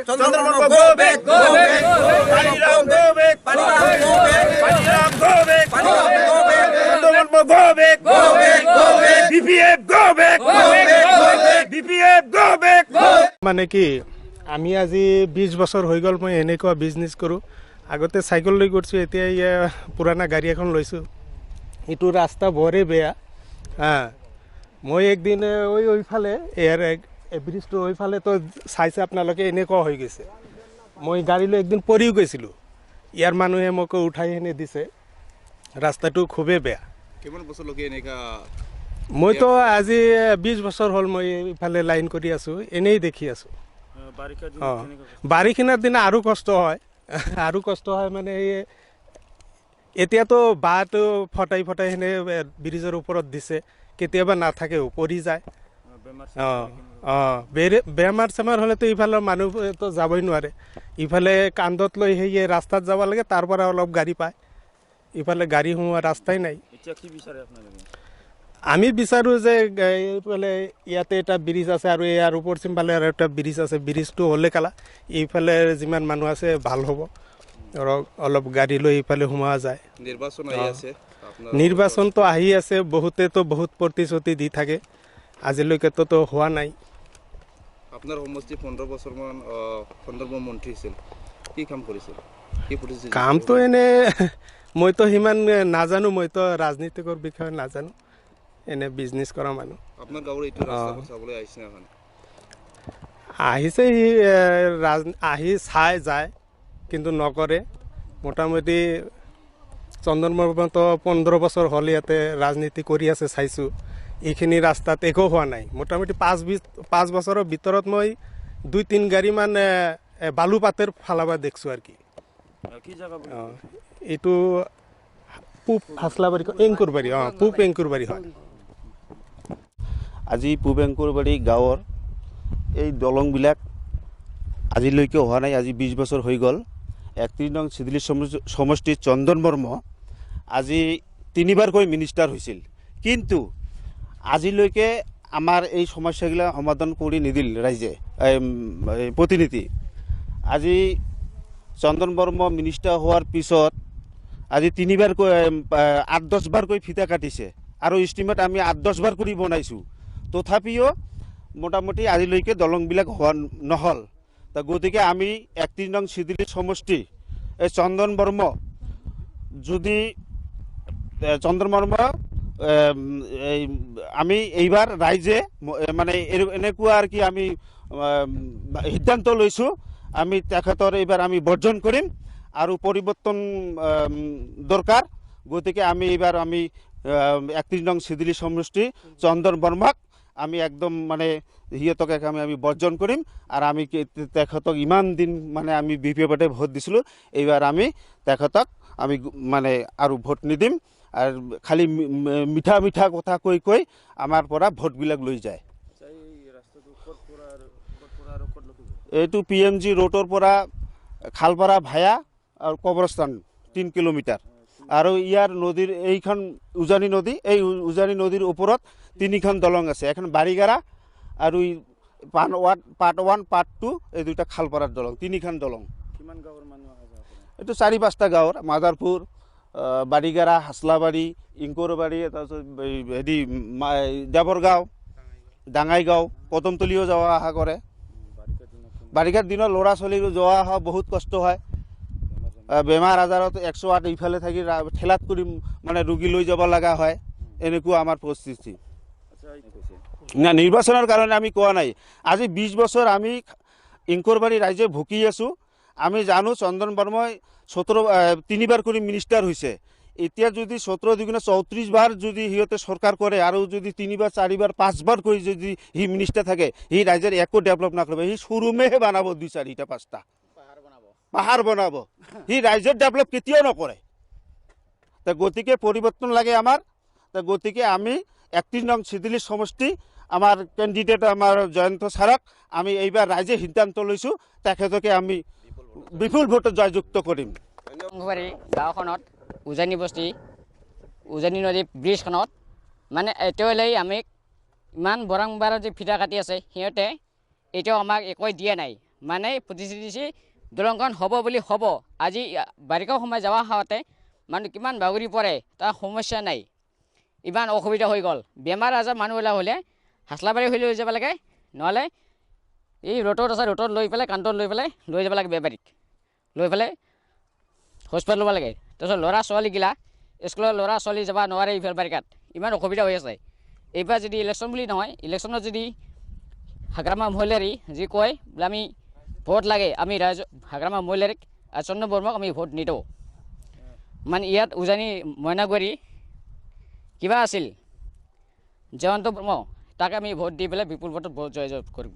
চন্দ্রমর্ম go back Paniram go back Chandramarma go back BPF go back BPF go back. মানে কি আমি আজি 20 বছৰ হৈ গ'ল মই এনেকুৱা বিজনেছ কৰোঁ। আগতে চাইকেল লৈ কৰিছোঁ, এতিয়া পুৰাণা গাড়ী এখন লৈছোঁ। এইটো ৰাস্তা বৰে বেয়া। মই একদিন ওইফালে ব্ৰিজটোৰ ওইফালে তো চাইছে আপোনালোকে, এনেকুৱা হৈ গৈছে। মই গাড়ী লৈ একদিন পৰিও গৈছিলোঁ। ইয়াৰ মানুহে মোক উঠাই এনে দিছে। ৰাস্তাটো খুবেই বেয়া। কিমান বছৰলৈকে এনেকা? মইতো আজি 20 বছৰ হ'ল মই ইফালে লাইন কৰি আছোঁ, এনেই দেখি আছোঁ। বাৰিষাৰ দিনা আৰু কষ্ট হয়, আৰু কষ্ট হয় মানে এতিয়াতো বাঁহটো ফটাই সেনে ব্ৰিজৰ ওপৰত দিছে, কেতিয়াবা নাথাকেও, পৰি যায়। বেমাৰ চেমাৰ হ'লেতো ইফালৰ মানুহতো যাবই নোৱাৰে। ইফালে কান্ধত লৈ ৰাস্তাত যাব লাগে, তাৰ পৰা অলপ গাড়ী পায়। ইফালে গাড়ী সোমোৱা ৰাস্তাই নাই। আমি বিচাৰোঁ যে এইফালে ইয়াতে এটা ব্ৰিজ আছে আৰু ইয়াৰ পশ্চিম ফালে আৰু এটা ব্ৰিজ আছে। ব্ৰিজটো হ'লে কালা এইফালে যিমান মানুহ আছে ভাল হ'ব, ধৰক অলপ গাড়ী লৈ এইফালে সোমোৱা যায়। নিৰ্বাচনটো আহি আছে, বহুতেতো বহুত প্ৰতিশ্ৰুতি দি থাকে, আজিলৈকেতো হোৱা নাই। আপোনাৰ সমষ্টি 15 বছৰমান সন্দৰ্ভ মন্ত্ৰী আছিল, কি কাম কৰিছিল? কামটো এনে মইতো সিমান নাজানো, মইতো ৰাজনীতিকৰ বিষয়ে নাজানো, এনে বিজনেছ কৰা মানুহ। আপোনাৰ গাঁৱৰ এইটো ৰাস্তাবোৰ চাবলৈ আহিছে না? আহিছে, আহি চাই যায় কিন্তু নকৰে। মোটামুটি চন্দ্ৰমৰ্মতো 15 বছৰ হ'ল ইয়াতে ৰাজনীতি কৰি আছে, চাইছোঁ। এইখিনি ৰাস্তাত একো হোৱা নাই। মোটামুটি 5 বছৰৰ ভিতৰত মই 2-3 গাড়ীমান বালু পাতেৰ ফালাবা দেখছোঁ আৰু কি। এইটো পূব হাছলাবাৰী, এংকুৰবাৰী। পূব এংকুৰবাৰী হয়। আজি পূব এংকুৰবাৰী গাঁৱৰ এই দলংবিলাক আজিলৈকে হোৱা নাই। আজি 20 বছৰ হৈ গ'ল। 31 নং চিদিলি সমষ্টিৰ চন্দনবৰ্ম আজি 3বাৰকৈ মিনিষ্টাৰ হৈছিল, কিন্তু আজিলৈকে আমাৰ এই সমস্যাগিলা সমাধান কৰি নিদিল ৰাইজে, প্ৰতিনিধি। আজি চন্দনবৰ্ম মিনিষ্টাৰ হোৱাৰ পিছত আজি 3বাৰকৈ 8-10 বাৰকৈ ফিতা কাটিছে, আৰু ইষ্টিমেট আমি 8-10 বাৰ কৰি বনাইছোঁ। তথাপিও মোটামুটি আজিলৈকে দলংবিলাক হোৱা নহ'ল। গতিকে আমি 31 নং চিদিলি সমষ্টি এই চন্দনবৰ্ম যদি আমি এইবাৰ ৰাইজে মানে এনেকুৱা আৰু কি আমি সিদ্ধান্ত লৈছোঁ, আমি তেখেতৰ এইবাৰ আমি বৰ্জন কৰিম আৰু পৰিৱৰ্তন দৰকাৰ। গতিকে আমি এইবাৰ 31 নং চিদিলি সমষ্টি চন্দনবৰ্মক আমি একদম মানে সিহঁতক আমি বৰ্জন কৰিম। আৰু আমি তেখেতক ইমান দিন মানে আমি বিপিএফতে ভোট দিছিলোঁ, এইবাৰ আমি তেখেতক আমি মানে আৰু ভোট নিদিম। আৰু খালি মিঠা কথা কৈ আমাৰ পৰা ভোটবিলাক লৈ যায়। এইটো PMG ৰোডৰ পৰা খালপাৰা ভায়া আৰু কবৰস্থান 3 কিলোমিটাৰ। আৰু ইয়াৰ নদীৰ এইখন উজানি নদী, এই উজানি নদীৰ ওপৰত 3খন দলং আছে। এখন বাৰীগাৰা আৰু পাৰ্ট 1 পাৰ্ট 2, এই দুটা খালপাৰাৰ দলং, 3খন দলং। কিমান গাঁৱৰ মানুহ আহা? এইটো 4-5টা গাঁৱৰ, মাদাৰপুৰ, বাৰীগাৰা, হাছলাবাৰী, ইংকুৰবাৰী, তাৰপিছত দেৱৰগাঁও, ডাঙাইগাঁও, কদমতলিও যোৱা অহা কৰে। বাৰিষাৰ দিনত ল'ৰা ছোৱালীৰো যোৱা অহা বহুত কষ্ট হয়। বেমাৰ আজাৰত 108 ইফালে থাকি ঠেলাত কৰি মানে ৰোগী লৈ যাব লগা হয়। এনেকুৱা আমাৰ পৰিস্থিতি। না, নিৰ্বাচনৰ কাৰণে আমি কোৱা নাই। আজি 20 বছৰ আমি ইংকুৰবাৰী ৰাইজে ভুকি আছোঁ। আমি জানো চন্দনবৰ্মই 3বাৰ কৰি মিনিষ্টাৰ হৈছে। এতিয়া যদি 17-34 বাৰ যদি সিহঁতে চৰকাৰ কৰে, আৰু যদি 3বাৰ 4বাৰ 5বাৰ কৰি যদি সি মিনিষ্টাৰ থাকে, সি ৰাইজৰ একো ডেভেলপ নকৰিব। সি শ্বৰুমেহে বনাব 2-4টা-5টা পাহাৰ বনাব। সি ৰাইজৰ ডেভেলপ কেতিয়াও নকৰে। গতিকে পৰিৱৰ্তন লাগে আমাৰ। গতিকে আমি 31 নং চিদিলি সমষ্টি আমাৰ কেণ্ডিডেট আমাৰ জয়ন্ত ছাৰক আমি এইবাৰ ৰাইজে সিদ্ধান্ত লৈছোঁ, তেখেতকে আমি বিপুল ভোটত জয়যুক্ত কৰিম। গাঁওখনত উজানি বস্তি, উজানি নদী ব্ৰিজখনত মানে এতিয়ালৈ আমি ইমান বৰংবাৰত যে ফিটা কাটি আছে, সিহঁতে এতিয়াও আমাক একোৱে দিয়া নাই। মানে প্ৰতিশ্ৰুতি দিছে দলংখন হ'ব বুলি হ'ব। আজি বাৰিষা সময় যাৱা হওঁতে মানুহ কিমান বাগৰি পৰে তাৰ সমস্যা নাই। ইমান অসুবিধা হৈ গ'ল। বেমাৰ আজাৰ মানুহবিলাক হ'লে হাচলাবাৰী হৈ লৈ যাব লাগে, নহ'লে এই ৰোটত আছে ৰোটত লৈ পেলাই কান্তত লৈ যাব লাগে বেমাৰীক, লৈ পেলাই হস্পিটেল ল'ব লাগে। তাৰপিছত ল'ৰা ছোৱালীগিলা স্কুলৰ ল'ৰা ছোৱালী যাব নোৱাৰে ইফাল বাৰিষাত, ইমান অসুবিধা হৈ আছে। এইবাৰ যদি ইলেকশ্যন বুলি নহয়, ইলেকশ্যনত যদি হাগ্ৰামা মহিলাৰী যি কয় বোলে আমি ভোট লাগে, আমি হাগ্ৰামা মহিলাৰীক আৰু চন্দ্ৰ বৰ্মাক আমি ভোট নিদিওঁ। মানে ইয়াত উজানি মইনাগুৰি কিবা আছিল জয়ন্ত বৰ্মা, তাকে আমি ভোট দি পেলাই বিপুল ভোটত জয় কৰিম।